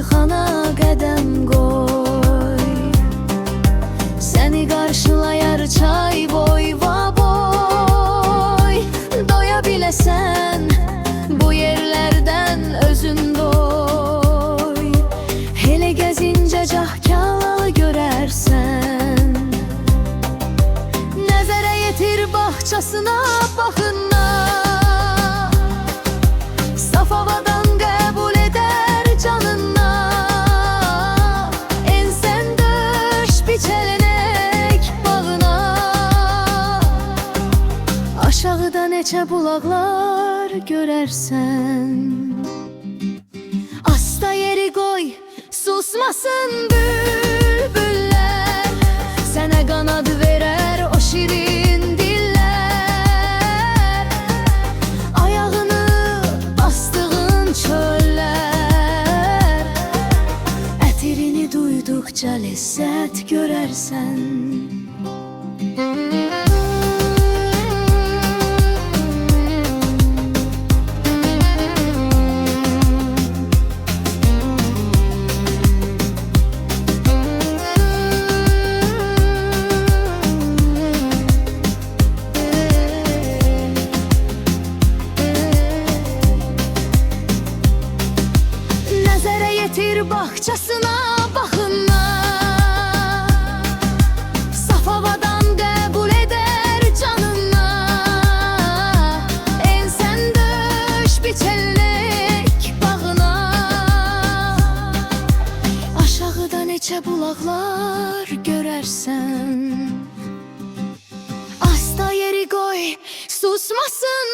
Rüyxana qədəm qoy, səni qarşılayar çay boy va boy. Doya biləsən bu yerlərdən özün doy, hele gəzincə cahkalı görərsən. Nəzərə yetir bağçasına baxınla, saf havadan qəbul edər canına. Ensən döş biçələnek bağına, aşağıda neçə bulaqlar görərsən. Asta yeri qoy, susmasın bülbüllər, sənə qanad verər o şirin dillər. Ayağını bastığın çöllər, ətirini duyduqca ləzzət görərsən. Yetir bağçasına baxınla, saf havadan qəbul edər canına. Ensən döş biçəlnek bağına, aşağıda neçə bulaqlar görərsən. Asta yeri qoy, susmasın